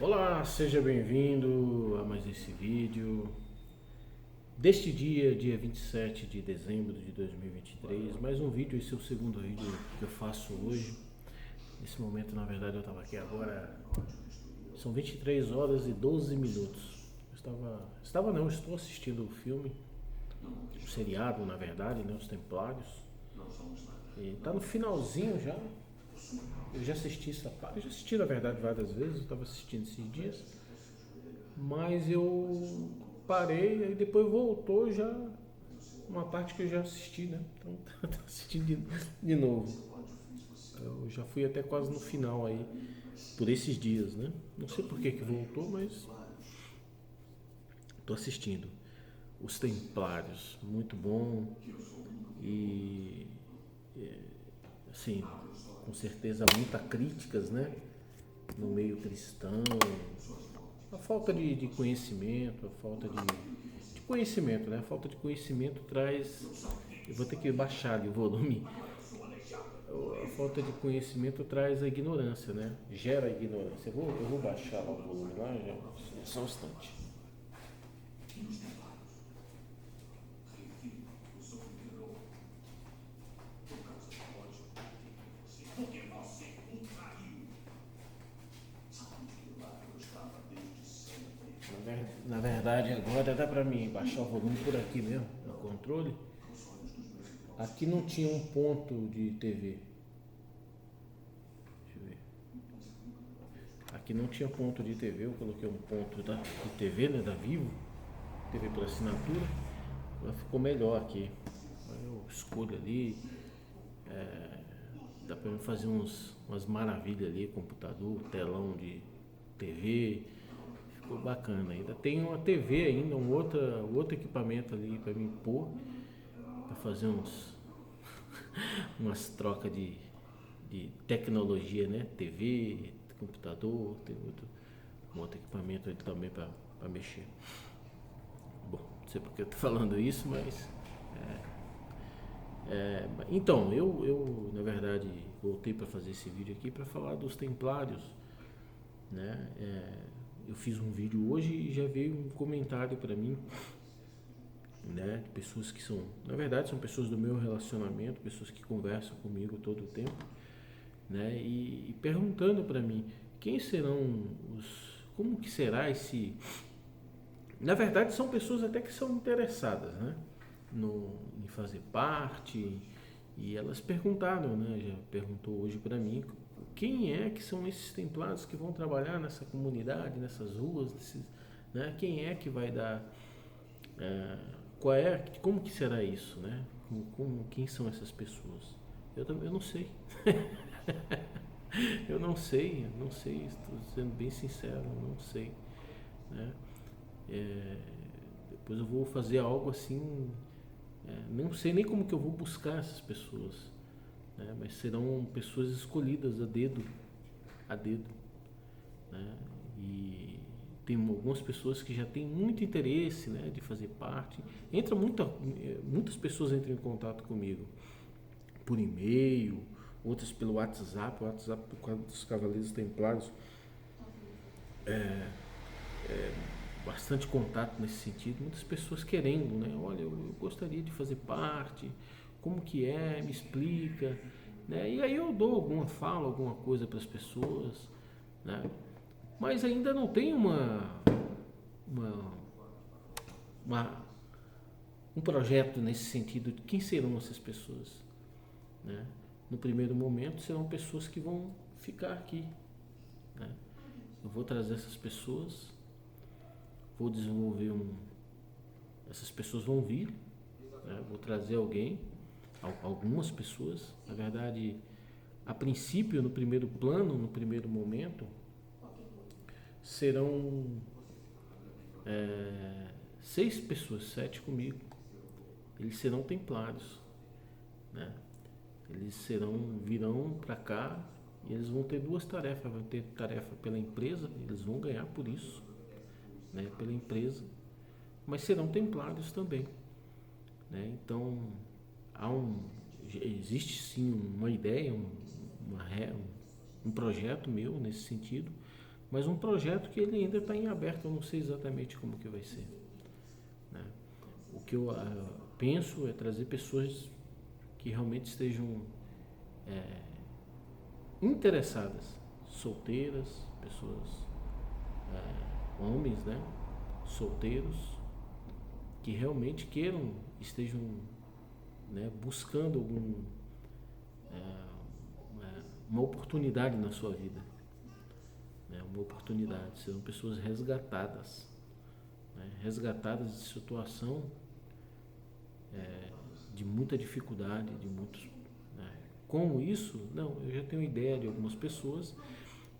Olá, seja bem-vindo a mais esse vídeo deste dia 27 de dezembro de 2023. Mais um vídeo, esse é o segundo vídeo que eu faço hoje. Nesse momento, na verdade, eu estava aqui agora, são 23 horas e 12 minutos. Estou assistindo o filme, o seriado, na verdade, né, Os Templários. E tá no finalzinho já. Eu já assisti essa parte, eu já assisti na verdade várias vezes, eu estava assistindo esses dias, mas eu parei e depois voltou já uma parte que eu já assisti, né? Então tô assistindo de novo. Eu já fui até quase no final aí, por esses dias, né? Não sei por que que voltou, mas tô assistindo. Os Templários, muito bom e assim, com certeza muitas críticas, né? No meio cristão, a falta de conhecimento, a falta de conhecimento, né? A falta de conhecimento traz. Eu vou ter que baixar ali o volume. A falta de conhecimento traz a ignorância, né? Gera a ignorância. Eu vou baixar lá o volume lá, já, só um instante. Na verdade, agora dá pra mim baixar o volume por aqui mesmo, no controle. Aqui não tinha um ponto de TV. Deixa eu ver. Aqui não tinha ponto de TV, eu coloquei um ponto de TV, né, da Vivo, TV por assinatura, ela ficou melhor aqui. Aí eu escolho ali, dá pra mim fazer umas maravilhas ali, computador, telão de TV, ficou bacana. Ainda tem uma TV ainda, outro equipamento ali pra mim pôr, pra fazer umas trocas de tecnologia, né? TV, computador, tem um outro equipamento ali também para mexer. Bom, não sei porque eu tô falando isso, mas então eu na verdade voltei para fazer esse vídeo aqui para falar dos Templários, né? Eu fiz um vídeo hoje e já veio um comentário para mim, né? De pessoas que são, na verdade, são pessoas do meu relacionamento, pessoas que conversam comigo todo o tempo, né? E perguntando para mim quem serão como que será esse. Na verdade, são pessoas até que são interessadas, né? Em fazer parte. E elas perguntaram, né? Já perguntou hoje para mim quem é que são esses templários que vão trabalhar nessa comunidade, nessas ruas, né? Quem é que vai dar, como que será isso, né? Quem são essas pessoas? Eu não sei. Eu não sei, estou sendo bem sincero, eu não sei, né? É, Depois eu vou fazer algo assim, não sei nem como que eu vou buscar essas pessoas, né? Mas serão pessoas escolhidas a dedo, né? E tem algumas pessoas que já têm muito interesse, né, de fazer parte. Muitas pessoas entram em contato comigo por e-mail, outras pelo WhatsApp, o WhatsApp do quadro dos Cavaleiros Templários, bastante contato nesse sentido, muitas pessoas querendo, né? Olha, eu gostaria de fazer parte, como que é, me explica, né? E aí eu dou falo alguma coisa para as pessoas, né? Mas ainda não tem uma, uma um projeto nesse sentido de quem serão essas pessoas, né? No primeiro momento serão pessoas que vão ficar aqui, né? Eu vou trazer essas pessoas, vou desenvolver essas pessoas vão vir, né? Vou trazer algumas pessoas, na verdade, a princípio, no primeiro plano, no primeiro momento, serão 6 pessoas, 7 comigo. Eles serão templários, né? Virão para cá e eles vão ter duas tarefas. Vão ter tarefa pela empresa, eles vão ganhar por isso, né? Pela empresa, mas serão templários também, né? Então há existe sim uma ideia, um projeto meu nesse sentido, mas um projeto que ele ainda está em aberto, eu não sei exatamente como que vai ser, né? O que eu penso é trazer pessoas que realmente estejam interessadas, solteiras, pessoas, homens, né, solteiros, que realmente queiram, estejam, né, buscando uma oportunidade na sua vida, né, uma oportunidade, serão pessoas resgatadas, né, resgatadas de situação de muita dificuldade, de muitos, né. Como isso? Não, eu já tenho ideia de algumas pessoas.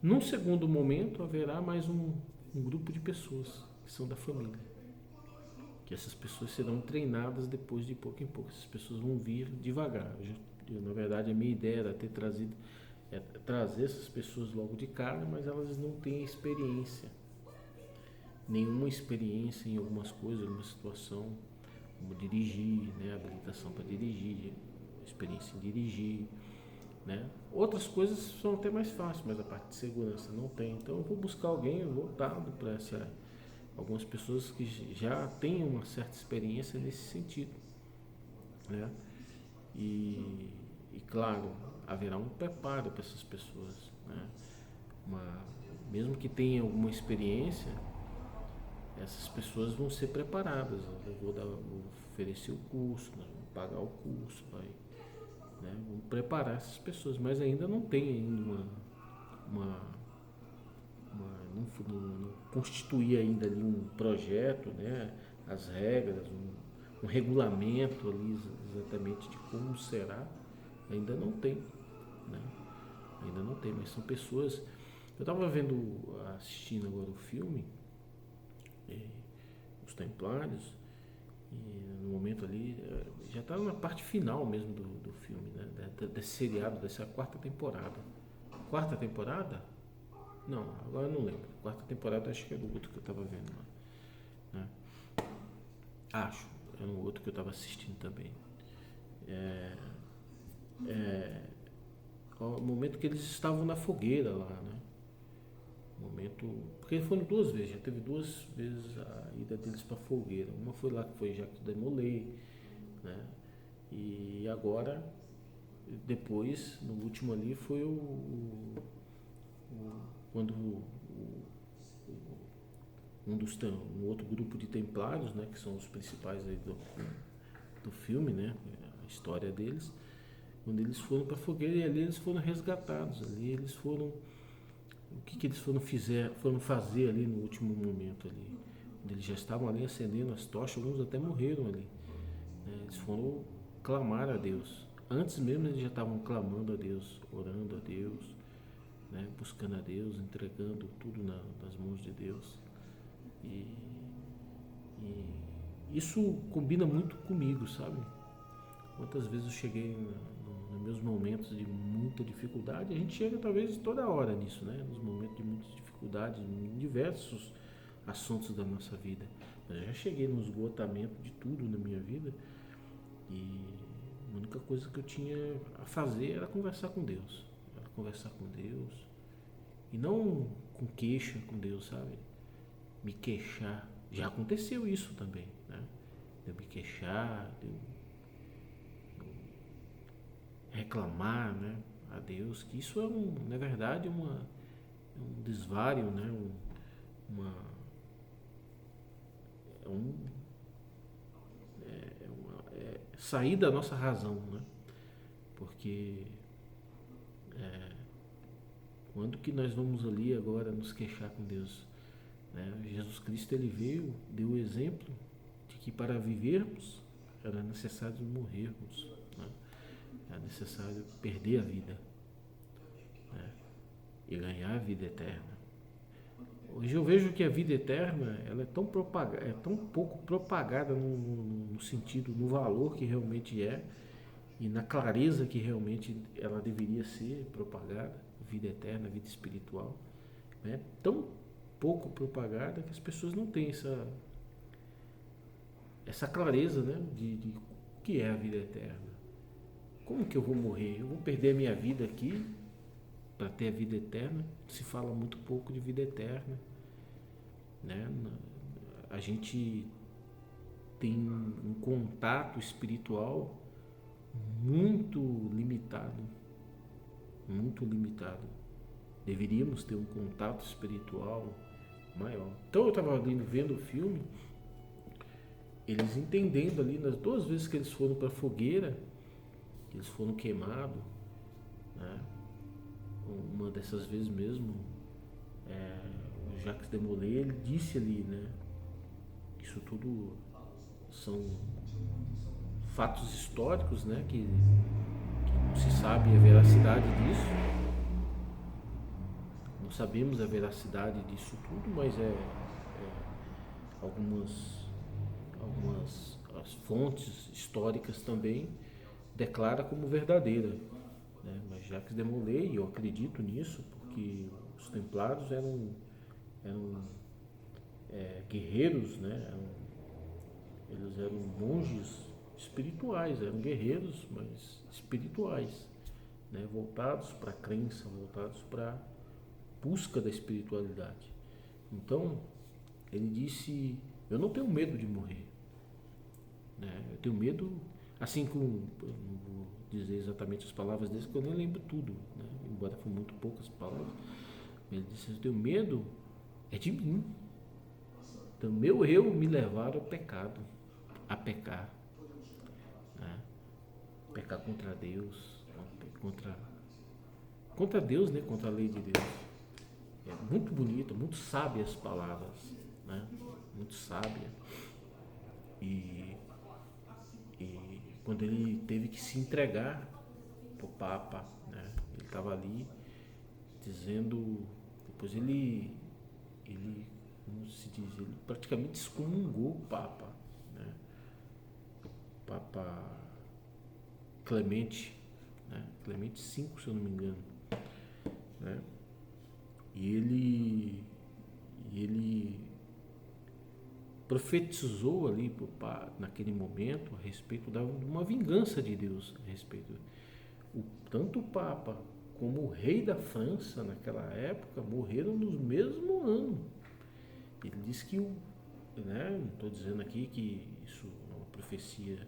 Num segundo momento haverá mais um grupo de pessoas que são da família, que essas pessoas serão treinadas depois de pouco em pouco. Essas pessoas vão vir devagar. Na verdade, a minha ideia era ter trazido, trazer essas pessoas logo de cara, mas elas não têm experiência, nenhuma experiência em algumas coisas, alguma situação, como dirigir, né, habilitação para dirigir, experiência em dirigir, né? Outras coisas são até mais fáceis, mas a parte de segurança não tem. Então eu vou buscar alguém voltado para algumas pessoas que já têm uma certa experiência nesse sentido, né? E claro, haverá um preparo para essas pessoas, né? Mesmo que tenham alguma experiência, essas pessoas vão ser preparadas. Eu vou oferecer o curso, nós vamos pagar o curso, né? Vamos preparar essas pessoas, mas ainda não tem ainda não constituir ainda ali um projeto, né? As regras, um regulamento ali exatamente de como será, ainda não tem, né? Ainda não tem, mas são pessoas. Eu estava assistindo agora o filme, Os Templários, e no momento ali, já está na parte final mesmo do filme, né? Desse seriado, dessa quarta temporada. Quarta temporada? Não, agora eu não lembro. Quarta temporada acho que é do outro que eu estava vendo lá, né? Acho, é um outro que eu estava assistindo também. O momento que eles estavam na fogueira lá, né? Momento, porque foram duas vezes, já teve duas vezes a ida deles para fogueira. Uma foi lá que foi Jacques de Molay, né? E agora, depois, no último ali foi quando um outro grupo de templários, né, que são os principais aí do filme, né, a história deles, quando eles foram para a fogueira, e ali eles foram resgatados, ali eles foram, o que eles foram fazer ali no último momento ali, quando eles já estavam ali acendendo as tochas, alguns até morreram ali, né, eles foram clamar a Deus, antes mesmo eles já estavam clamando a Deus, orando a Deus, né, buscando a Deus, entregando tudo nas mãos de Deus. E isso combina muito comigo, sabe? Quantas vezes eu cheguei nos meus momentos de muita dificuldade, a gente chega talvez toda hora nisso, né? Nos momentos de muita dificuldade, em diversos assuntos da nossa vida. Eu já cheguei no esgotamento de tudo na minha vida e a única coisa que eu tinha a fazer era conversar com Deus. Era conversar com Deus e não com queixa com Deus, sabe? Me queixar. Já aconteceu isso também, né? De eu me queixar, de eu reclamar, né, a Deus, que isso na verdade, um desvário, né? Uma, é um, sair da nossa razão, né? Porque quando que nós vamos ali agora nos queixar com Deus? Né? Jesus Cristo, ele veio, deu o exemplo de que para vivermos era necessário morrermos, né? Era necessário perder a vida, né? E ganhar a vida eterna. Hoje eu vejo que a vida eterna ela é tão pouco propagada no sentido, no valor que realmente é e na clareza que realmente ela deveria ser propagada, vida eterna, vida espiritual, né? Tão pouco propagada que as pessoas não têm essa clareza, né, de o que é a vida eterna. Como que eu vou morrer? Eu vou perder a minha vida aqui para ter a vida eterna, se fala muito pouco de vida eterna, né? A gente tem um contato espiritual muito limitado, muito limitado. Deveríamos ter um contato espiritual maior. Então eu estava vendo o filme, eles entendendo ali, nas 2 vezes que eles foram para a fogueira, eles foram queimados, né? Uma dessas vezes mesmo, o Jacques Demolay, ele disse ali, né, que isso tudo são fatos históricos, né, que não se sabe a veracidade disso, não sabemos a veracidade disso tudo, mas algumas as fontes históricas também declara como verdadeira, né? Mas Jacques Demolay, eu acredito nisso, porque os templários eram guerreiros, né? Eles eram monges espirituais, eram guerreiros, mas espirituais, né? Voltados para a crença, voltados para a busca da espiritualidade. Então, ele disse, eu não tenho medo de morrer, né? Eu tenho medo, assim como, eu não vou dizer exatamente as palavras dele, porque eu nem lembro tudo, né? Embora foram muito poucas palavras, ele disse, eu tenho medo é de mim. Então, meu eu me levar ao pecado, a pecar, né? Pecar contra Deus, contra Deus, né? Contra a lei de Deus. É muito bonito, muito sábia as palavras, né? Muito sábia. E quando ele teve que se entregar para o Papa, né? Ele estava ali dizendo, depois ele, como se diz, ele praticamente excomungou o Papa, né? O Papa Clemente, né? Clemente V, se eu não me engano, né? E ele profetizou ali naquele momento a respeito de uma vingança de Deus a respeito. Tanto o Papa como o rei da França naquela época morreram no mesmo ano. Ele disse que né, não estou dizendo aqui que isso é uma profecia,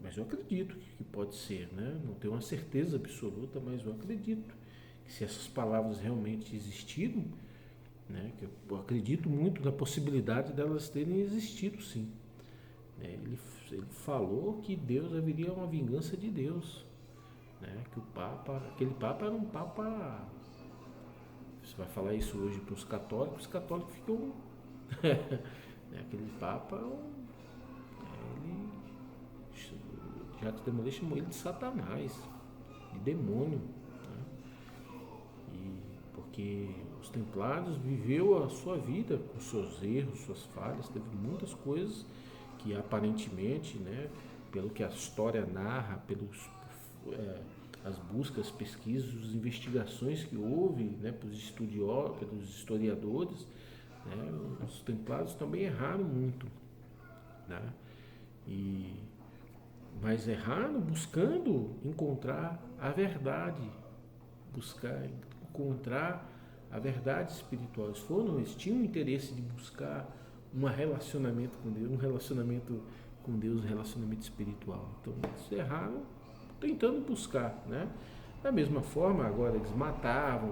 mas eu acredito que pode ser, né? Não tenho uma certeza absoluta, mas eu acredito que se essas palavras realmente existiram, né, que eu acredito muito na possibilidade delas terem existido, sim. Ele falou que Deus haveria uma vingança de Deus, né? Que aquele Papa era um Papa. Você vai falar isso hoje para os católicos ficam. Aquele Papa, Jacques Demolay chamou ele de Satanás, de demônio, né? Porque os templários viveu a sua vida com seus erros, suas falhas, teve muitas coisas que aparentemente, né, pelo que a história narra, pelos as buscas, pesquisas, as investigações que houve, né, pelos historiadores, né, os templários também erraram muito, né? Mas erraram buscando encontrar a verdade, buscar encontrar a verdade espiritual. Eles tinham um interesse de buscar um relacionamento com Deus, um relacionamento espiritual. Então eles erraram tentando buscar, né? Da mesma forma, agora eles matavam,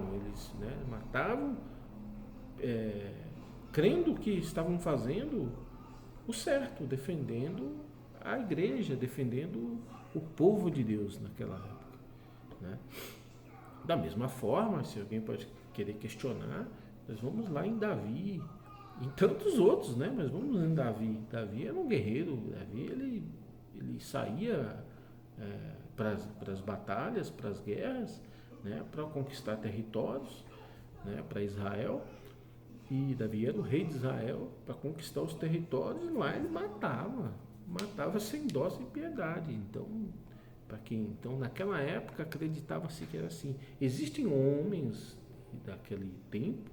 crendo que estavam fazendo o certo, defendendo a igreja, defendendo o povo de Deus naquela época, né? Da mesma forma, se alguém pode querer questionar, nós vamos lá em Davi, em tantos outros, né? Mas vamos em Davi. Davi era um guerreiro. Davi ele saía para as batalhas, para as guerras, né? Para conquistar territórios, né? Para Israel. E Davi era o rei de Israel, para conquistar os territórios, e lá ele matava sem dó, sem piedade. Então, naquela época acreditava-se que era assim. Existem homens daquele tempo,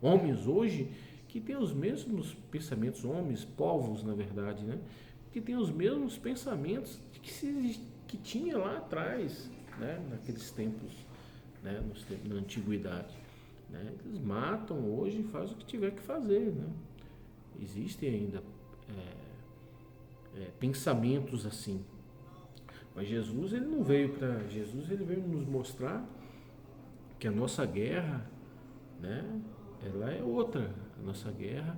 homens hoje, que têm os mesmos pensamentos, homens, povos, na verdade, né? Que têm os mesmos pensamentos que tinha lá atrás, né? Naqueles tempos, né, na antiguidade. Né? Eles matam hoje e fazem o que tiver que fazer. Né? Existem ainda pensamentos assim. Mas Jesus, ele não veio para... Jesus, ele veio nos mostrar que a nossa guerra, né, ela é outra. A nossa guerra,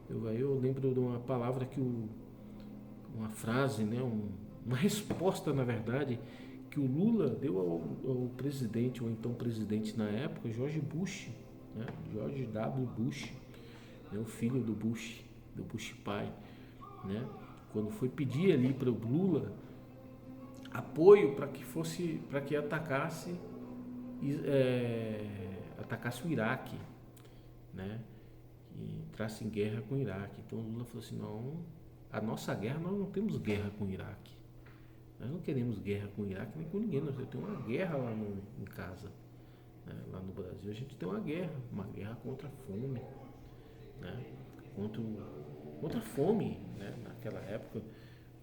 eu lembro de uma palavra uma frase, né, uma resposta, na verdade, que o Lula deu ao presidente, ou então presidente na época, George Bush, né, George W. Bush, né, o filho do Bush pai, né, quando foi pedir ali para o Lula apoio para que atacasse o Iraque, né? E entrasse em guerra com o Iraque. Então o Lula falou assim: não, a nossa guerra, nós não temos guerra com o Iraque. Nós não queremos guerra com o Iraque nem com ninguém. Nós temos uma guerra lá em casa, né? Lá no Brasil a gente tem uma guerra contra a fome, né? Contra a fome, né? Naquela época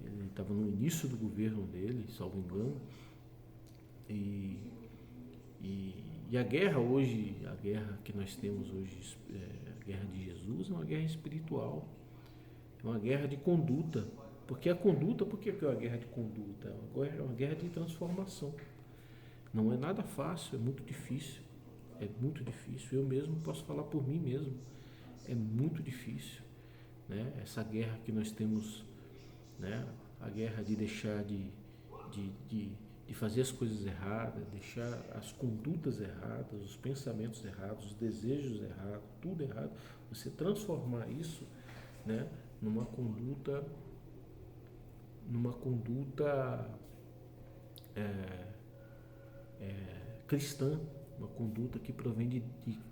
ele estava no início do governo dele, salvo engano, e a guerra hoje, a guerra que nós temos hoje, a guerra de Jesus, é uma guerra espiritual, é uma guerra de conduta. Porque a conduta, por que é uma guerra de conduta? É uma guerra de transformação. Não é nada fácil, é muito difícil. É muito difícil. Eu mesmo posso falar por mim mesmo. É muito difícil, né? Essa guerra que nós temos, né? A guerra de deixar de fazer as coisas erradas, deixar as condutas erradas, os pensamentos errados, os desejos errados, tudo errado, você transformar isso, né, numa conduta cristã, uma conduta que provém de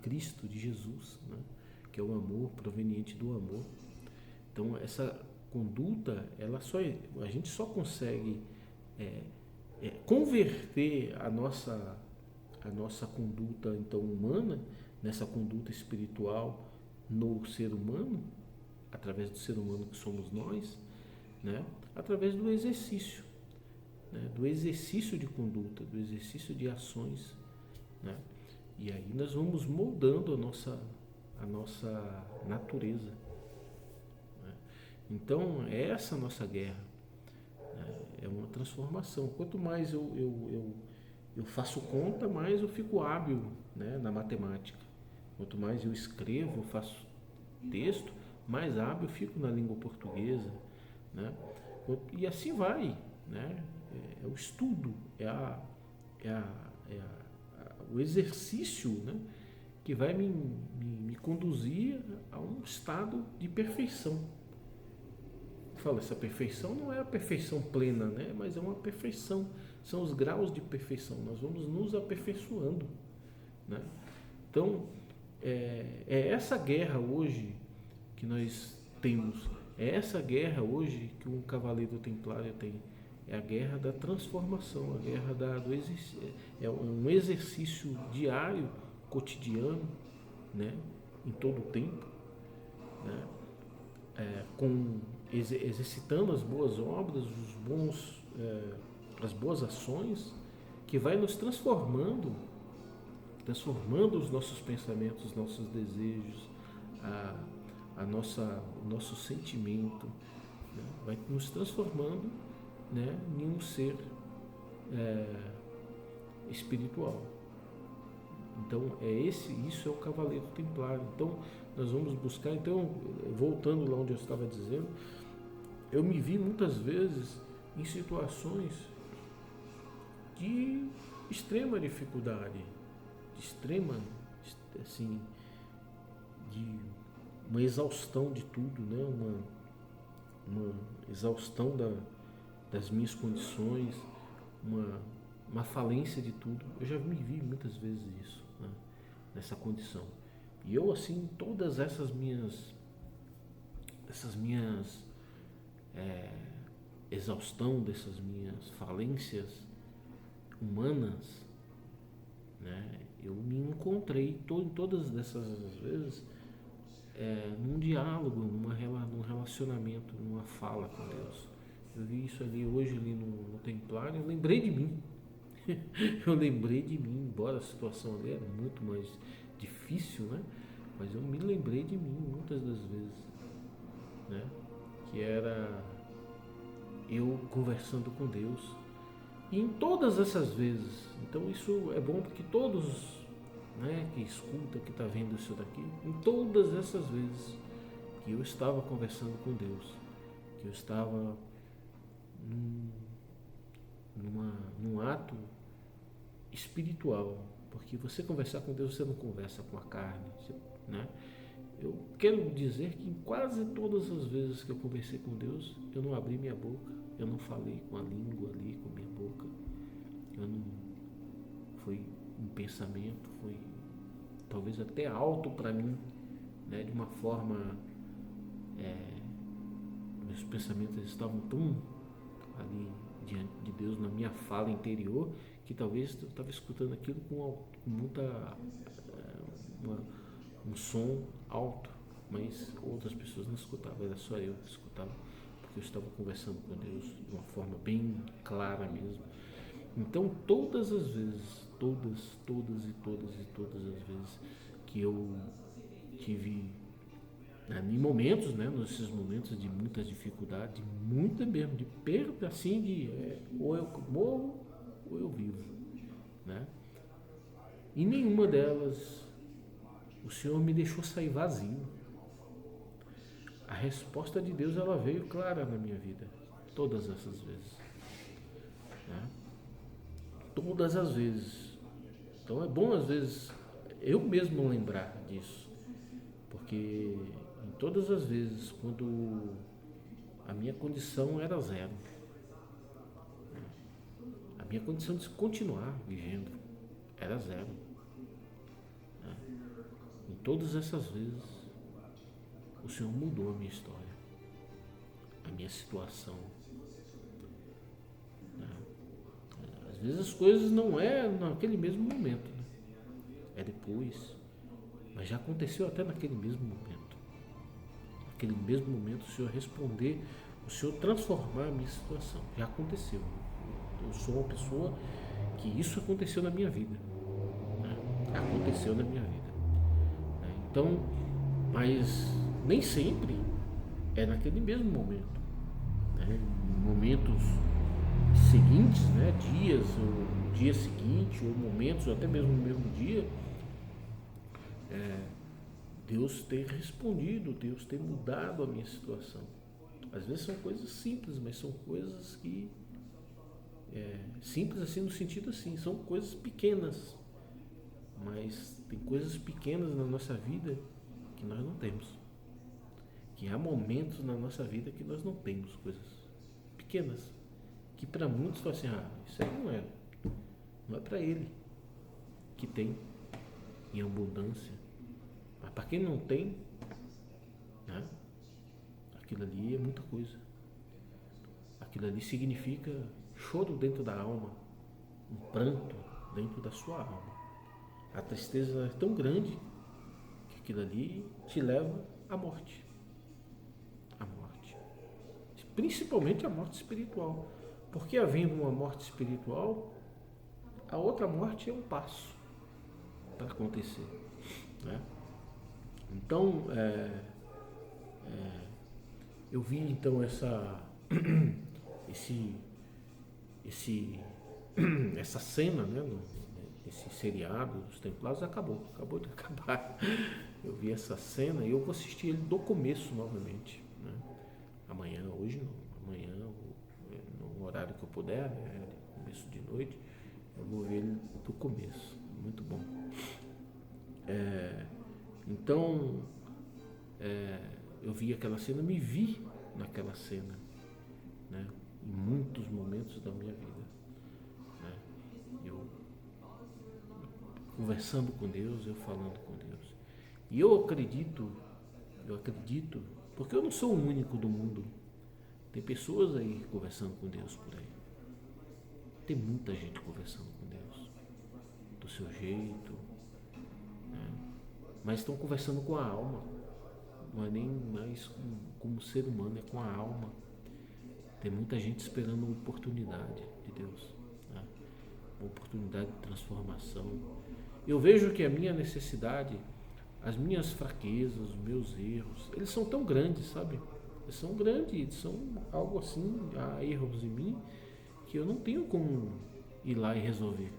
Cristo, de Jesus, né, que é o amor, proveniente do amor. Então essa conduta, a gente só consegue converter a nossa conduta então humana nessa conduta espiritual no ser humano, através do ser humano que somos nós, né? Através do exercício, né? Do exercício de conduta, do exercício de ações, né? E aí nós vamos moldando a nossa natureza, né? Então é essa a nossa guerra, né? É uma transformação. Quanto mais eu faço conta, mais eu fico hábil, né, na matemática. Quanto mais eu escrevo, faço texto, mais hábil eu fico na língua portuguesa, né? E assim vai, né? É o estudo, o exercício, né, que vai me conduzir a um estado de perfeição. Fala, essa perfeição não é a perfeição plena, né? Mas é uma perfeição, são os graus de perfeição, nós vamos nos aperfeiçoando, né? Então, é essa guerra hoje que nós temos, é essa guerra hoje que um cavaleiro templário tem, é a guerra da transformação, a guerra do exercício, é um exercício diário, cotidiano, né? Em todo o tempo, né? Exercitando as boas obras, as boas ações, que vai nos transformando os nossos pensamentos, os nossos desejos, o nosso sentimento, né? Vai nos transformando, né, em um ser espiritual. Então isso é o cavaleiro templário. Então nós vamos buscar, então, voltando lá onde eu estava dizendo, eu me vi muitas vezes em situações de extrema dificuldade, assim, de uma exaustão de tudo, né? Uma exaustão das minhas condições, uma falência de tudo. Eu já me vi muitas vezes isso, né? Nessa condição. E eu, assim, todas essas minhas exaustão, dessas minhas falências humanas, né, eu me encontrei todas dessas vezes num diálogo, num relacionamento, numa fala com Deus. Eu vi isso ali hoje ali no templário, eu lembrei de mim. Eu lembrei de mim, embora a situação ali era muito mais difícil, né? Mas eu me lembrei de mim muitas das vezes, né? Que era eu conversando com Deus. E em todas essas vezes, então isso é bom porque todos, né, que escuta, que está vendo isso daqui, em todas essas vezes que eu estava conversando com Deus, que eu estava num, num ato espiritual, porque você conversar com Deus, você não conversa com a carne, né? Eu quero dizer que em quase todas as vezes que eu conversei com Deus, eu não abri minha boca, eu não falei com a língua ali, com minha boca, eu não, foi um pensamento, foi talvez até alto para mim, né? De uma forma, meus pensamentos estavam tão ali diante de Deus na minha fala interior, que talvez eu estava escutando aquilo com muita um som alto, mas outras pessoas não escutavam, era só eu que escutava, porque eu estava conversando com Deus de uma forma bem clara mesmo. Então todas as vezes, todas as vezes que eu tive, né, em momentos, né, nesses momentos de muita dificuldade, muita mesmo, de perda assim, ou eu morro ou eu vivo, né? E nenhuma delas o Senhor me deixou sair vazio. A resposta de Deus, ela veio clara na minha vida, todas essas vezes, né? Todas as vezes. Então é bom às vezes eu mesmo lembrar disso, porque em todas as vezes quando a minha condição era zero, a minha condição de continuar vivendo era zero, né? Em todas essas vezes o Senhor mudou a minha história, a minha situação, né? Às vezes as coisas não é naquele mesmo momento, né? É depois, mas já aconteceu até naquele mesmo momento. Naquele mesmo momento o Senhor responder, o Senhor transformar a minha situação. Já aconteceu. Eu sou uma pessoa que isso aconteceu na minha vida, né? Aconteceu na minha vida, né? Então, mas nem sempre é naquele mesmo momento, né? Momentos seguintes, né? Dias, ou dia seguinte, ou momentos, ou até mesmo no mesmo dia, Deus ter respondido, Deus ter mudado a minha situação. Às vezes são coisas simples, mas são coisas que simples assim no sentido assim, são coisas pequenas, mas tem coisas pequenas na nossa vida que nós não temos. Que há momentos na nossa vida que nós não temos coisas pequenas, que para muitos falam assim, isso aí não é para ele que tem em abundância, mas para quem não tem, né, aquilo ali é muita coisa. Aquilo ali significa choro dentro da alma, um pranto dentro da sua alma. A tristeza é tão grande que aquilo ali te leva à morte. À morte. Principalmente a morte espiritual. Porque havendo uma morte espiritual, a outra morte é um passo para acontecer, né? Então, eu vi então esse, essa cena, né, esse seriado dos Templários acabou de acabar. Eu vi essa cena e eu vou assistir ele do começo novamente, né? Amanhã, hoje não, amanhã, no horário que eu puder, né, começo de noite, eu vou ver ele do começo, muito bom. Então, eu vi aquela cena, me vi naquela cena, né, em muitos momentos da minha vida, né? Eu conversando com Deus, eu falando com Deus. E eu acredito, porque eu não sou o único do mundo. Tem pessoas aí conversando com Deus por aí. Tem muita gente conversando com Deus, do seu jeito, né? Mas estão conversando com a alma. Não é nem mais como ser humano, é com a alma. Tem muita gente esperando uma oportunidade de Deus, né? uma oportunidade de transformação. Eu vejo que a minha necessidade, as minhas fraquezas, os meus erros, eles são tão grandes, sabe? Eles são grandes, eles são algo assim, há erros em mim que eu não tenho como ir lá e resolver.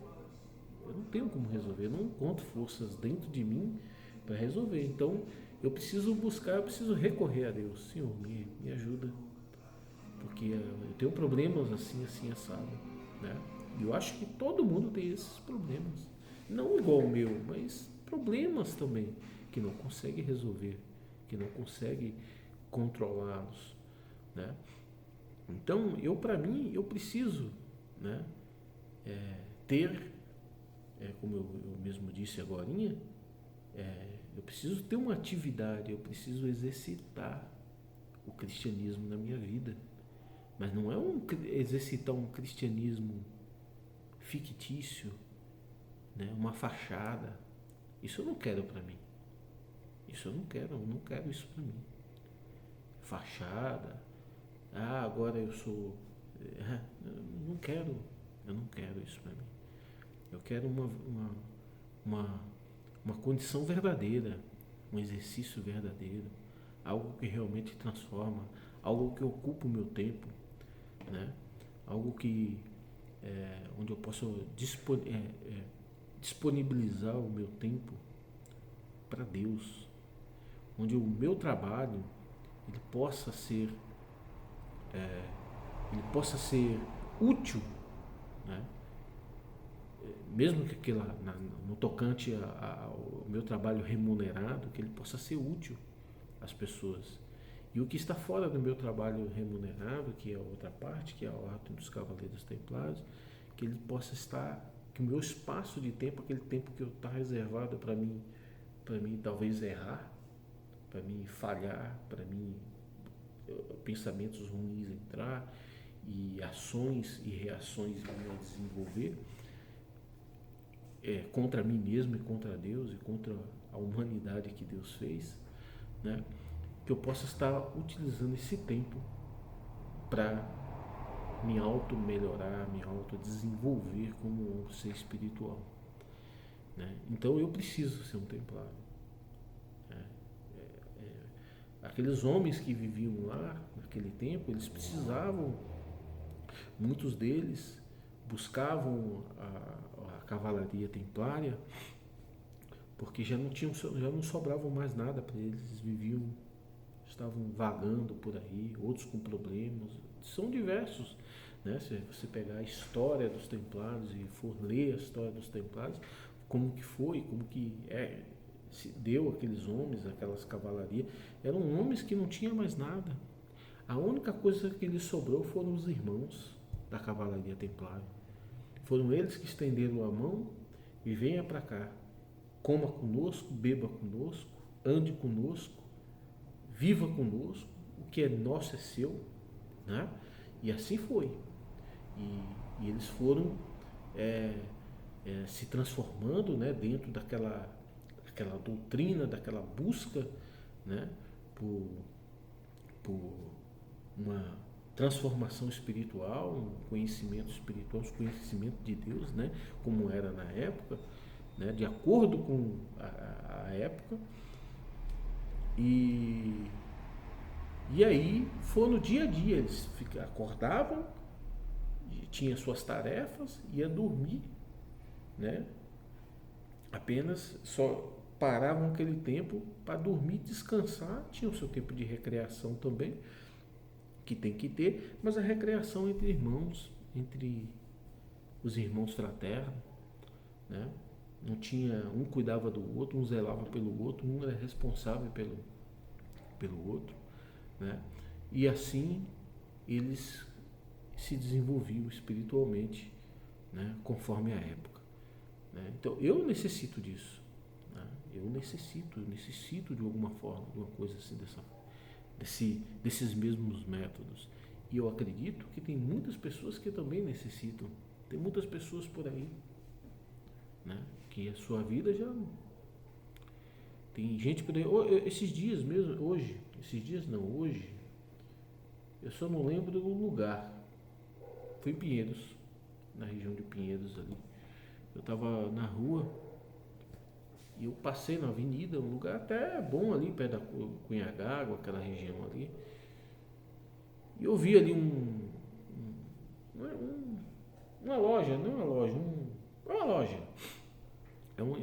Eu não tenho como resolver, eu não encontro forças dentro de mim para resolver. Então eu preciso buscar, eu preciso recorrer a Deus. Senhor, me ajuda, porque eu tenho problemas assim, assim, assado, né? E eu acho que todo mundo tem esses problemas. Não igual o meu, mas problemas também que não consegue resolver, que não consegue controlá-los, né? Então, para mim, eu preciso, né, ter, como eu mesmo disse agorinha, eu preciso ter uma atividade, eu preciso exercitar o cristianismo na minha vida. Mas não é exercitar um cristianismo fictício, né, uma fachada. Isso eu não quero para mim. Isso eu não quero isso para mim. Fachada. Agora eu sou. Eu não quero isso para mim. Eu quero uma condição verdadeira, um exercício verdadeiro, algo que realmente transforma, algo que ocupa o meu tempo, né? Algo que onde eu posso disponibilizar o meu tempo para Deus, onde o meu trabalho ele possa ser útil, né? Mesmo que aquela no tocante ao meu trabalho remunerado, que ele possa ser útil às pessoas. E o que está fora do meu trabalho remunerado, que é a outra parte, que é a Ordem dos Cavaleiros Templários, que ele possa estar, que o meu espaço de tempo, aquele tempo que está reservado para mim talvez errar, para mim falhar, para mim pensamentos ruins entrar e ações e reações me desenvolver contra mim mesmo e contra Deus e contra a humanidade que Deus fez, né? Que eu possa estar utilizando esse tempo para me auto-melhorar, me auto-desenvolver como um ser espiritual, né? Então eu preciso ser um templário, né? Aqueles homens que viviam lá naquele tempo, eles precisavam, muitos deles buscavam a cavalaria templária porque já não sobrava mais nada para eles, eles viviam, estavam vagando por aí, outros com problemas, são diversos, né? Se você pegar a história dos templários e for ler a história dos templários, como que foi, como que se deu aqueles homens, aquelas cavalarias, eram homens que não tinham mais nada. A única coisa que lhes sobrou foram os irmãos da cavalaria templária. Foram eles que estenderam a mão e venha para cá, coma conosco, beba conosco, ande conosco, viva conosco, o que é nosso é seu, né? E assim foi. E eles foram se transformando, né, dentro daquela doutrina, daquela busca, né, por uma transformação espiritual, um conhecimento espiritual, um conhecimento de Deus, né, como era na época, né, de acordo com a época. E aí foi no dia a dia, eles acordavam, tinha suas tarefas, ia dormir, né? Apenas só paravam aquele tempo para dormir, descansar, tinha o seu tempo de recreação também, que tem que ter, mas a recreação entre irmãos, entre os irmãos fraternos, né? Não tinha, um cuidava do outro, um zelava pelo outro, um era responsável pelo outro, né? E assim eles se desenvolviam espiritualmente, né? Conforme a época, né? Então eu necessito disso, né? Eu necessito de alguma forma, de uma coisa assim, desses mesmos métodos. E eu acredito que tem muitas pessoas que também necessitam. Tem muitas pessoas por aí, né, que a sua vida já... Tem gente por aí, esses dias mesmo, hoje, eu só não lembro do lugar. Foi em Pinheiros, na região de Pinheiros ali. eu estava na rua e eu passei na avenida, um lugar até bom ali, perto da Cunhagágua, aquela região ali. E eu vi ali uma loja, não é uma loja, é uma loja.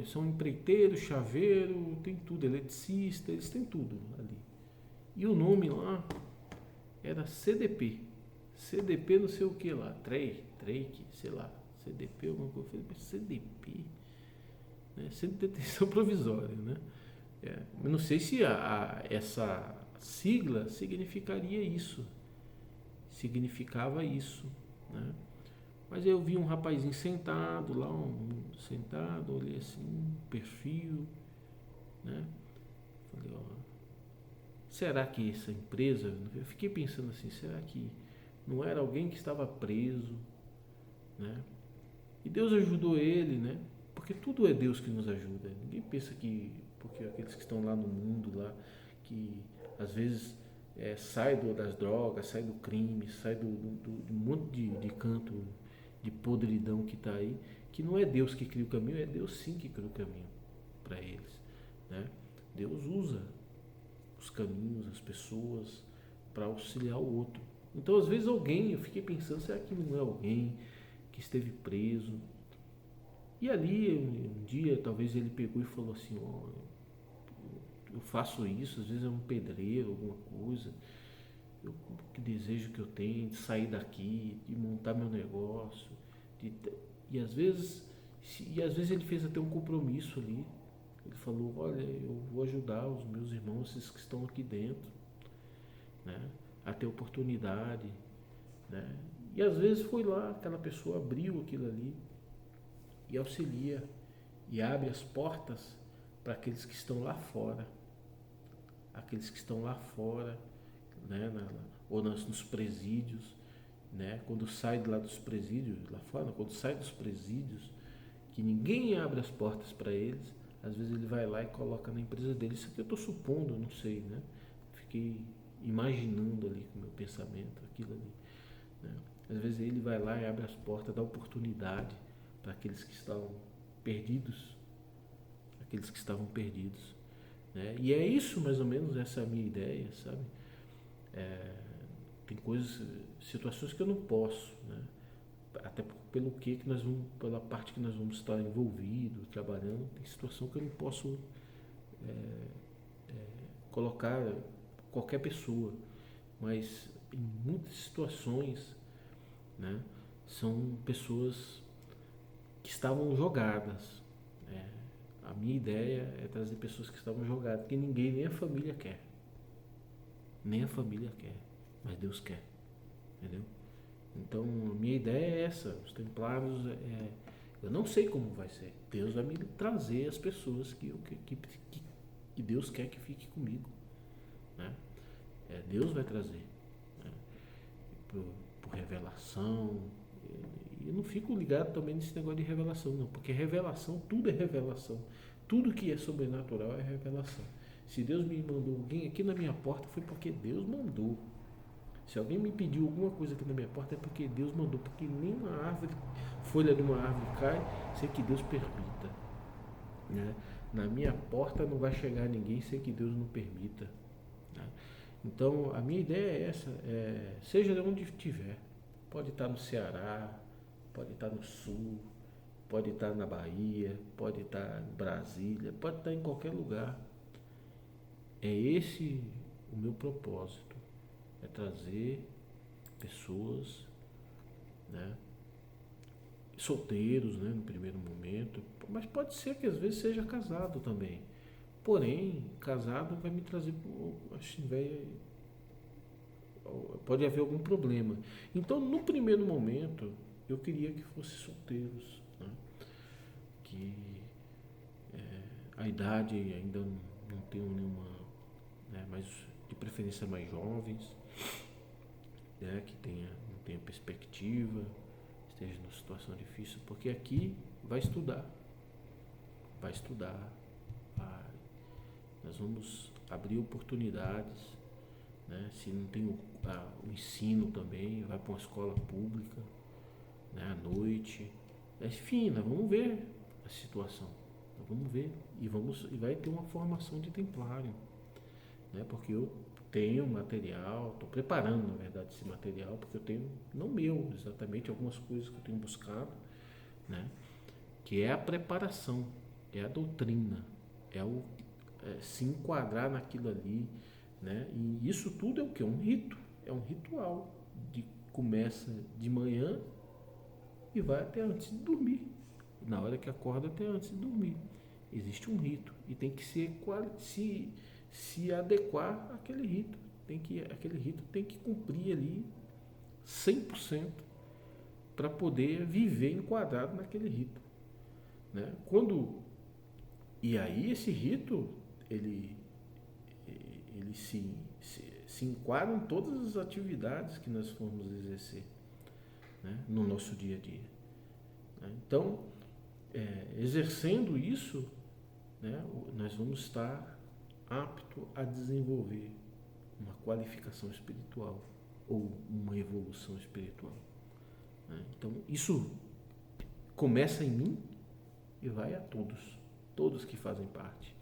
São empreiteiros, chaveiro, tem tudo, eletricista, eles têm tudo ali. E o nome lá era CDP. CDP não sei o que lá, Treik, sei lá, CDP, alguma coisa. CDP, né? Centro de Detenção Provisória, né? Eu não sei se essa sigla significava isso, né? Mas eu vi um rapazinho sentado lá, olhei assim, perfil, né? Falei, ó, será que essa empresa, eu fiquei pensando assim, será que não era alguém que estava preso, né? E Deus ajudou ele, né? Porque tudo é Deus que nos ajuda. Ninguém pensa que, porque aqueles que estão lá no mundo, lá, que às vezes sai das drogas, sai do crime, sai do monte de canto de podridão que está aí, que não é Deus que cria o caminho, é Deus sim que cria o caminho para eles, né? Deus usa os caminhos, as pessoas para auxiliar o outro. Então, às vezes eu fiquei pensando, será que não é alguém que esteve preso? E ali, um dia, talvez ele pegou e falou assim, ó, eu faço isso, às vezes é um pedreiro, alguma coisa, que desejo que eu tenho de sair daqui, de montar meu negócio, de, e às vezes ele fez até um compromisso ali. Ele falou, olha, eu vou ajudar os meus irmãos, esses que estão aqui dentro, né, a ter oportunidade, né? E às vezes foi lá, aquela pessoa abriu aquilo ali e auxilia e abre as portas para aqueles que estão lá fora, né, ou nos presídios, né? Quando sai de lá dos presídios, lá fora, quando sai dos presídios, que ninguém abre as portas para eles, às vezes ele vai lá e coloca na empresa dele. Isso aqui eu estou supondo, não sei, né? Fiquei imaginando ali com o meu pensamento aquilo ali, né? Às vezes ele vai lá e abre as portas, dá oportunidade para aqueles que estavam perdidos, né? E é isso mais ou menos, essa é a minha ideia, sabe? Tem coisas, situações que eu não posso, né? Até pela parte que nós vamos estar envolvidos, trabalhando, tem situação que eu não posso colocar qualquer pessoa, mas em muitas situações, né, são pessoas que estavam jogadas, né? A minha ideia é trazer pessoas que estavam jogadas, porque ninguém, nem a família quer, mas Deus quer, entendeu? Então, a minha ideia é essa. Os templários, eu não sei como vai ser. Deus vai me trazer as pessoas que Deus quer que fique comigo, né? Deus vai trazer, né? Por revelação. E eu não fico ligado também nesse negócio de revelação, não. Porque revelação, tudo é revelação. Tudo que é sobrenatural é revelação. Se Deus me mandou alguém aqui na minha porta, foi porque Deus mandou. Se alguém me pediu alguma coisa aqui na minha porta, é porque Deus mandou. Porque nenhuma folha de uma árvore cai sem que Deus permita, né? Na minha porta não vai chegar ninguém sem que Deus não permita, né? Então, a minha ideia é essa, seja de onde estiver. Pode estar no Ceará, pode estar no Sul, pode estar na Bahia, pode estar em Brasília, pode estar em qualquer lugar. É esse o meu propósito. É trazer pessoas, né, solteiros, né, no primeiro momento, mas pode ser que às vezes seja casado também. Porém, casado vai me trazer, acho que pode haver algum problema. Então, no primeiro momento, eu queria que fosse solteiros, né, que a idade ainda não tenho nenhuma, né, mas de preferência mais jovens, né, que não tenha perspectiva, esteja numa situação difícil, porque aqui vai estudar, nós vamos abrir oportunidades, né? Se não tem o ensino também, vai para uma escola pública, né, à noite, Enfim, nós vamos ver a situação. Nós vamos ver e vai ter uma formação de templário, né? Porque eu tenho material, estou preparando, na verdade, esse material, porque eu tenho, não meu, exatamente, algumas coisas que eu tenho buscado, né? Que é a preparação, é a doutrina, se enquadrar naquilo ali, né? E isso tudo é o que? Um rito, é um ritual, começa de manhã e vai até antes de dormir. Na hora que acorda até antes de dormir. Existe um rito e tem que se adequar àquele rito. Aquele rito tem que cumprir ali 100% para poder viver enquadrado naquele rito, né? E aí esse rito ele se enquadra em todas as atividades que nós formos exercer, né, no nosso dia a dia, né? Então, exercendo isso, né, nós vamos estar apto a desenvolver uma qualificação espiritual ou uma evolução espiritual, né? Então, isso começa em mim e vai a todos que fazem parte,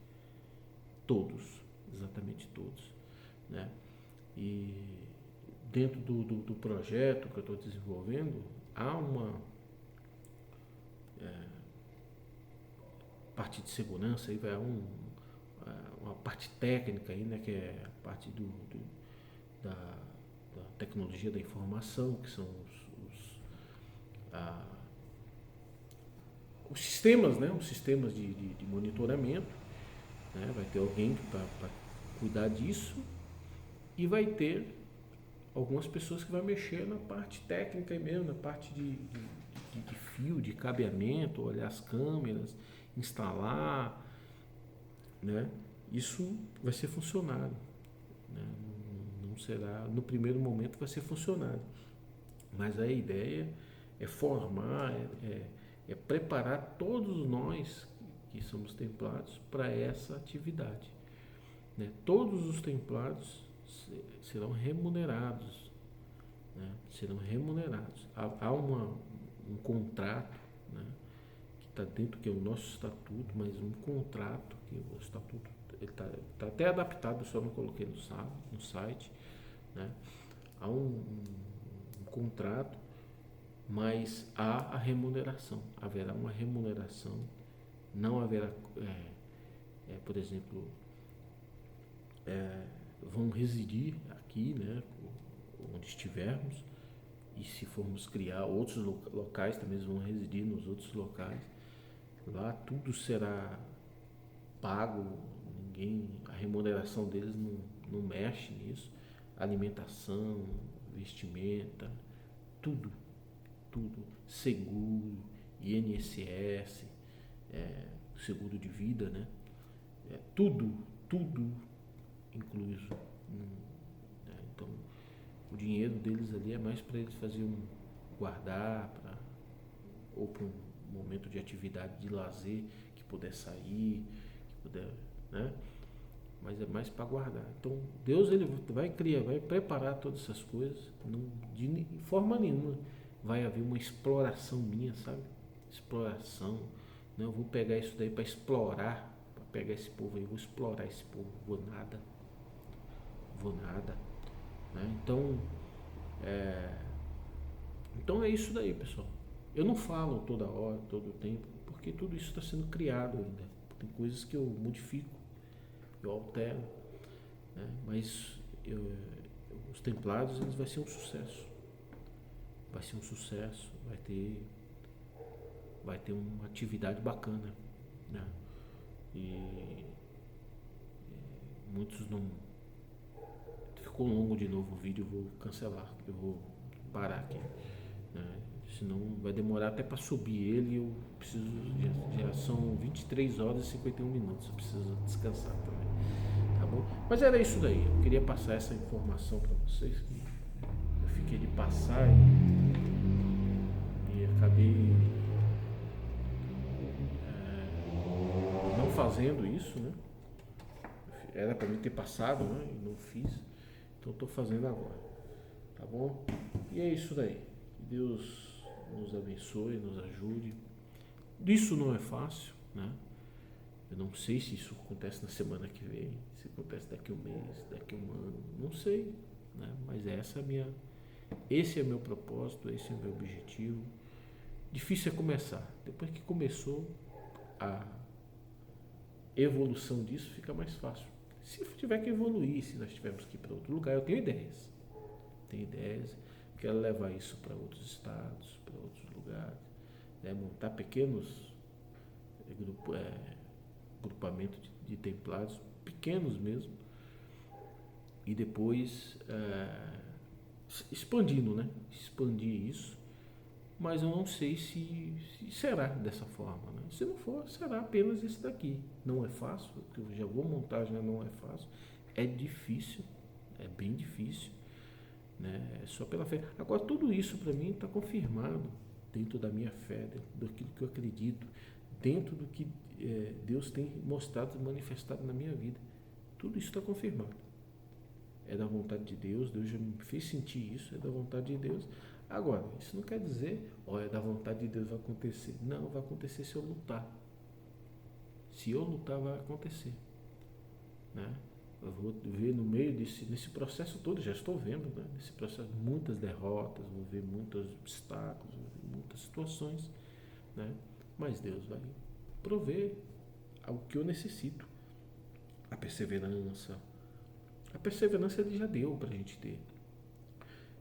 todos, exatamente todos, né? E dentro do projeto que eu estou desenvolvendo, há uma parte de segurança, aí vai uma parte técnica aí, né, que é a parte da tecnologia da informação, que são os sistemas, né, os sistemas de monitoramento, né? Vai ter alguém para cuidar disso e vai ter algumas pessoas que vão mexer na parte técnica aí mesmo, na parte de fio, de cabeamento, olhar as câmeras, instalar, né? Isso vai ser funcionário, né? Não será, no primeiro momento vai ser funcionário, mas a ideia é formar, é preparar todos nós que somos templados para essa atividade, né? Todos os templados serão remunerados, né? Serão remunerados. Há um contrato, né, que está dentro, que é o nosso estatuto, mas um contrato, que o estatuto está até adaptado, eu só não coloquei no site, né? Há um contrato, mas há a remuneração, haverá uma remuneração, não haverá, por exemplo, vão residir aqui, né, onde estivermos, e se formos criar outros locais, também vão residir nos outros locais. Lá tudo será pago, a remuneração deles não mexe nisso, alimentação, vestimenta, tudo, seguro, INSS, seguro de vida, né? Tudo incluso, né? Então, o dinheiro deles ali é mais para eles guardar, ou para um momento de atividade de lazer, que puder sair, que puder, né? Mas é mais para guardar. Então, Deus ele vai preparar todas essas coisas, de forma nenhuma vai haver uma exploração minha, sabe? Exploração. Não, eu vou pegar isso daí para explorar, para pegar esse povo aí, vou explorar esse povo, vou nada, né? Então é isso daí, pessoal. Eu não falo toda hora, todo tempo, porque tudo isso está sendo criado ainda. Tem coisas que eu modifico, eu altero, né? Mas os templados, eles vai ser um sucesso. Vai ser um sucesso, vai ter uma atividade bacana, né? E muitos não... Ficou longo de novo o vídeo, eu vou cancelar, eu vou parar aqui, né? Senão vai demorar até para subir ele, eu preciso, já são 23 horas e 51 minutos, eu preciso descansar também, tá bom? Mas era isso daí, eu queria passar essa informação para vocês, que eu fiquei de passar e acabei não fazendo isso, né? Era para mim ter passado, né? E não fiz, então estou fazendo agora, tá bom? E é isso daí, que Deus nos abençoe, nos ajude. Isso não é fácil, né? Eu não sei se isso acontece na semana que vem, se acontece daqui a um mês, daqui a um ano, não sei, né? Mas esse é meu propósito, esse é o meu objetivo. Difícil é começar. Depois que começou, a evolução disso fica mais fácil. Se tiver que evoluir, se nós tivermos que ir para outro lugar, eu tenho ideias. Quero levar isso para outros estados, para outros lugares, né? Montar pequenos grupamentos de templários, pequenos mesmo, e depois expandindo, né? Expandir isso, mas eu não sei se será dessa forma, né? Se não for, será apenas esse daqui. Não é fácil, porque eu já vou montar, já não é fácil, é difícil, é bem difícil, né? É só pela fé. Agora, tudo isso para mim está confirmado dentro da minha fé, dentro daquilo que eu acredito, dentro do que Deus tem mostrado e manifestado na minha vida. Tudo isso está confirmado. É da vontade de Deus, Deus já me fez sentir isso, é da vontade de Deus. Agora, isso não quer dizer, é da vontade de Deus, vai acontecer. Não, vai acontecer se eu lutar. Se eu lutar, vai acontecer, né? Eu vou ver no meio nesse processo todo, já estou vendo, né? Nesse processo, muitas derrotas, vou ver muitos obstáculos, vou ver muitas situações, né? Mas Deus vai prover o que eu necessito. A perseverança Ele já deu para a gente ter,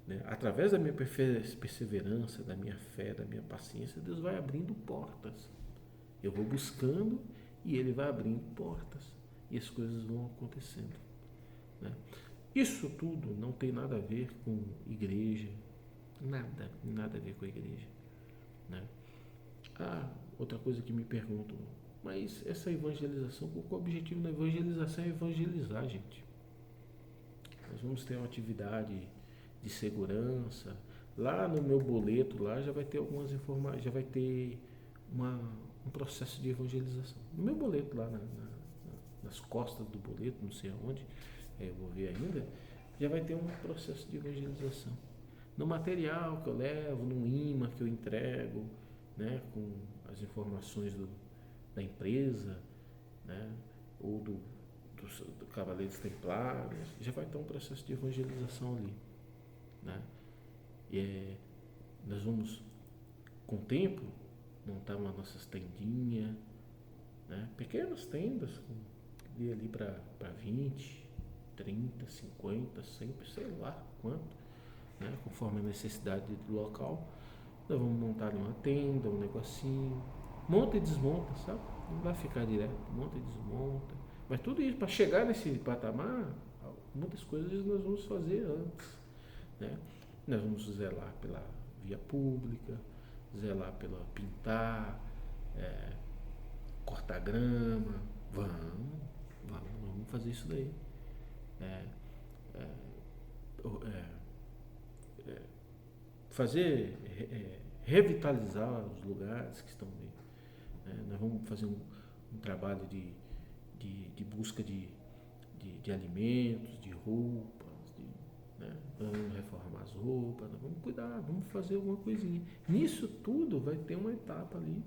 né? Através da minha perseverança, da minha fé, da minha paciência, Deus vai abrindo portas. Eu vou buscando e Ele vai abrindo portas. E as coisas vão acontecendo, né? Isso tudo não tem nada a ver com igreja, nada a ver com a igreja, né? Outra coisa que me perguntam, mas essa evangelização, qual o objetivo da evangelização? É evangelizar, gente. Nós vamos ter uma atividade de segurança. Lá no meu boleto, lá já vai ter algumas informações, já vai ter um processo de evangelização. No meu boleto, lá nas costas do boleto, não sei aonde, eu vou ver ainda, já vai ter um processo de evangelização. No material que eu levo, no imã que eu entrego, né, com as informações da empresa, né, ou do Cavaleiros Templários, já vai ter um processo de evangelização ali, né? Nós vamos, com o tempo, montar umas nossas tendinhas, né? Pequenas tendas, ali para 20, 30, 50, 100, sei lá quanto, né? Conforme a necessidade do local. Nós vamos montar uma tenda, um negocinho, monta e desmonta, sabe? Não vai ficar direto, monta e desmonta. Mas tudo isso, para chegar nesse patamar, muitas coisas nós vamos fazer antes, né? Nós vamos zelar pela via pública, zelar pela pintar, cortar grama, vamos fazer isso daí. Fazer, revitalizar os lugares que estão bem, né? Nós vamos fazer um trabalho de busca de alimentos, de roupas, né? Vamos reformar as roupas, nós vamos cuidar, vamos fazer alguma coisinha. Nisso tudo vai ter uma etapa ali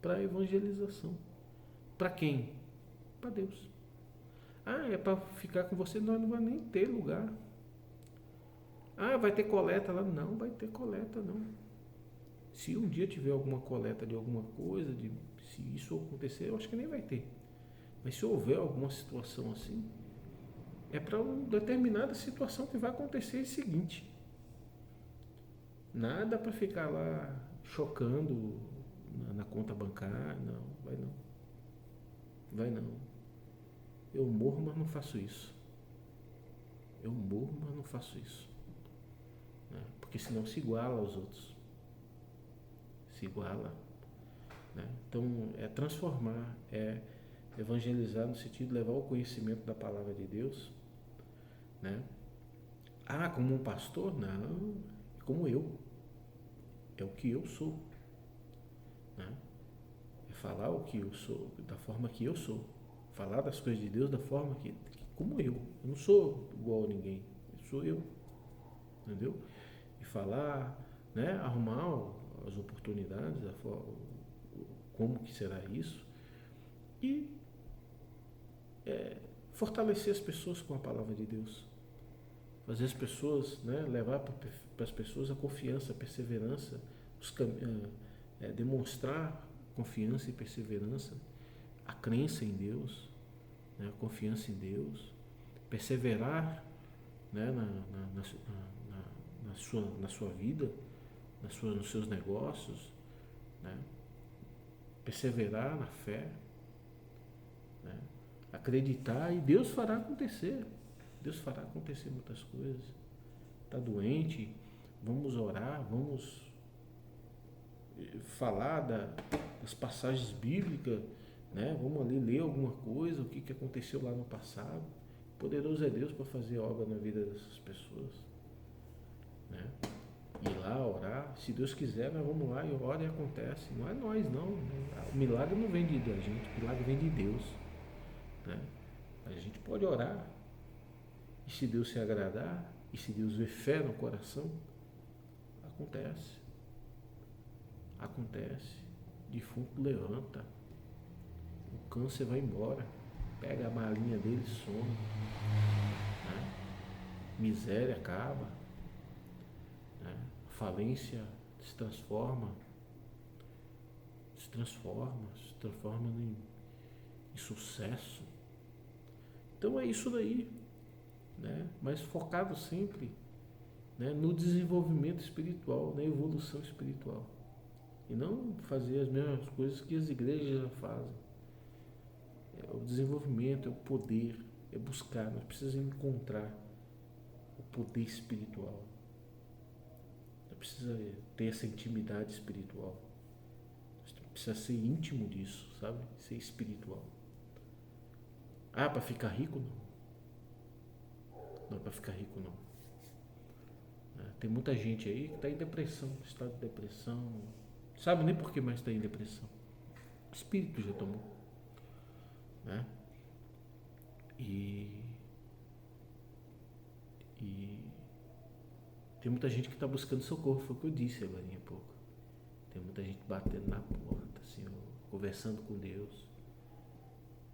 para a evangelização. Para quem? Para Deus. É para ficar com você, nós não vai nem ter lugar. Vai ter coleta lá? Não vai ter coleta, não. Se um dia tiver alguma coleta de alguma coisa, se isso acontecer, eu acho que nem vai ter. Mas se houver alguma situação assim, é para uma determinada situação que vai acontecer o seguinte. Nada para ficar lá chocando na conta bancária, não, vai não. Vai não. Eu morro, mas não faço isso. Eu morro, mas não faço isso, né? Porque senão se iguala aos outros. Se iguala, né? Então, é transformar, é evangelizar no sentido de levar o conhecimento da palavra de Deus, né? Como um pastor? Não, como eu. É o que eu sou, né? É falar o que eu sou, da forma que eu sou. Falar das coisas de Deus da forma como eu. Eu não sou igual a ninguém. Sou eu. Entendeu? E falar, né? Arrumar as oportunidades, como que será isso, e fortalecer as pessoas com a palavra de Deus, fazer as pessoas, né, levar para as pessoas a confiança, a perseverança, demonstrar confiança e perseverança, a crença em Deus, né, a confiança em Deus, perseverar, né, na sua vida, nos seus negócios, né, perseverar na fé, né, acreditar, e Deus fará acontecer. Deus fará acontecer muitas coisas. Está doente, vamos orar, vamos falar das passagens bíblicas, né? Vamos ali ler alguma coisa, o que aconteceu lá no passado. Poderoso é Deus para fazer obra na vida dessas pessoas, né? Ir lá orar, se Deus quiser, nós vamos lá e ora e acontece. Não é nós não, o milagre não vem da gente, o milagre vem de Deus, né? A gente pode orar, e se Deus se agradar, e se Deus ver fé no coração, acontece. Acontece. Defunto levanta, o câncer vai embora, pega a malinha dele e some, né? Miséria acaba, né? Falência se transforma em sucesso. Então é isso daí, né? Mas focado sempre, né, no desenvolvimento espiritual, na evolução espiritual, e não fazer as mesmas coisas que as igrejas já fazem. O desenvolvimento, é o poder, é buscar. Nós precisamos encontrar o poder espiritual, nós precisamos ter essa intimidade espiritual, nós precisamos ser íntimo disso, sabe? Ser espiritual. Para ficar rico? Não é para ficar rico não. Tem muita gente aí que está em depressão, estado de depressão, sabe nem por que mais está em depressão. O espírito já tomou, né? E tem muita gente que está buscando socorro, foi o que eu disse agora há pouco. Tem muita gente batendo na porta, assim, conversando com Deus,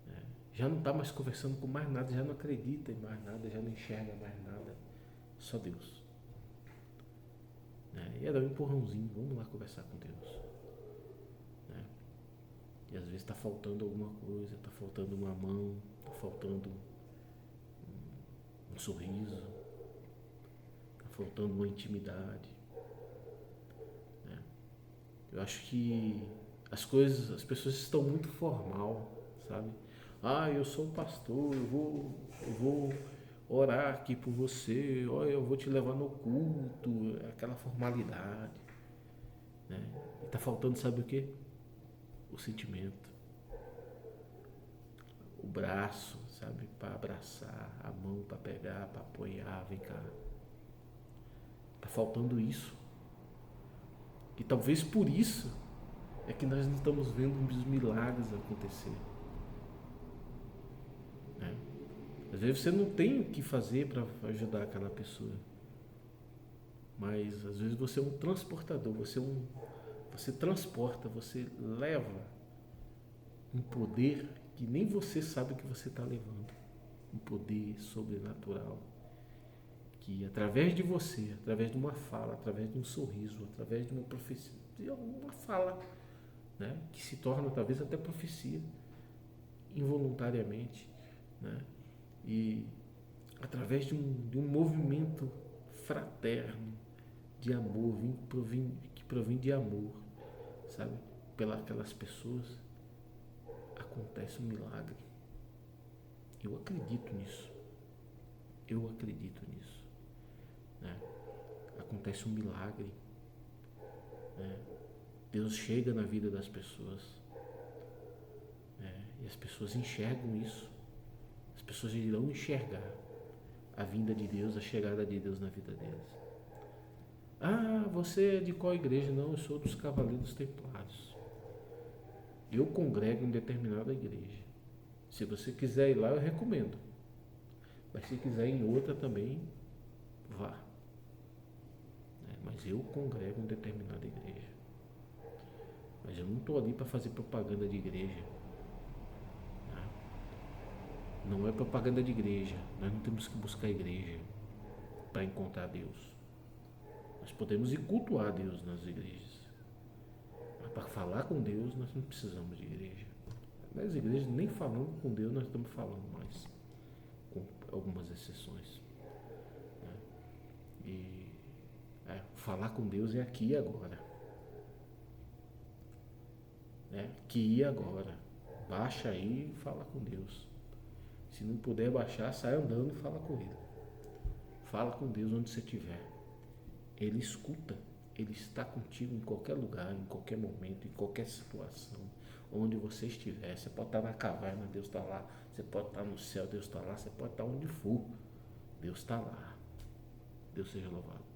né? Já não está mais conversando com mais nada, já não acredita em mais nada, já não enxerga mais nada, só Deus, né? E é dar um empurrãozinho, vamos lá conversar com Deus, né? E às vezes está faltando alguma coisa, está faltando uma mão, está faltando um sorriso, está faltando uma intimidade, né? Eu acho que as pessoas estão muito formal, sabe? Eu sou um pastor, eu vou orar aqui por você, eu vou te levar no culto, aquela formalidade, né? E está faltando, sabe o quê? O sentimento, o braço, sabe? Para abraçar, a mão para pegar, para apoiar, vem cá. Está faltando isso. E talvez por isso é que nós não estamos vendo os milagres acontecer, né? Às vezes você não tem o que fazer para ajudar aquela pessoa, mas às vezes você é um transportador, você transporta, você leva um poder que nem você sabe que você está levando, um poder sobrenatural, que através de você, através de uma fala, através de um sorriso, através de uma profecia, de uma fala, né, que se torna talvez até profecia, involuntariamente, né, e através de um movimento fraterno, de amor, que provém de amor, sabe, pelas pessoas, acontece um milagre. Eu acredito nisso, né? Acontece um milagre, né? Deus chega na vida das pessoas, né? E as pessoas enxergam isso, as pessoas irão enxergar a vinda de Deus, a chegada de Deus na vida deles. Você é de qual igreja? Não, eu sou dos Cavaleiros Templários. Eu congrego em determinada igreja. Se você quiser ir lá, eu recomendo. Mas se quiser ir em outra também, vá. Mas eu congrego em determinada igreja. Mas eu não estou ali para fazer propaganda de igreja. Tá? Não é propaganda de igreja. Nós não temos que buscar igreja para encontrar Deus. Nós podemos ir cultuar Deus nas igrejas. Mas para falar com Deus, nós não precisamos de igreja. Nas igrejas, nem falando com Deus, nós estamos falando mais. Com algumas exceções. Né? E falar com Deus é aqui e agora. Aqui e agora. Baixa aí e fala com Deus. Se não puder baixar, sai andando e fala com Ele. Fala com Deus onde você estiver. Ele escuta. Ele está contigo em qualquer lugar, em qualquer momento, em qualquer situação. Onde você estiver. Você pode estar na caverna, Deus está lá. Você pode estar no céu, Deus está lá. Você pode estar onde for. Deus está lá. Deus seja louvado.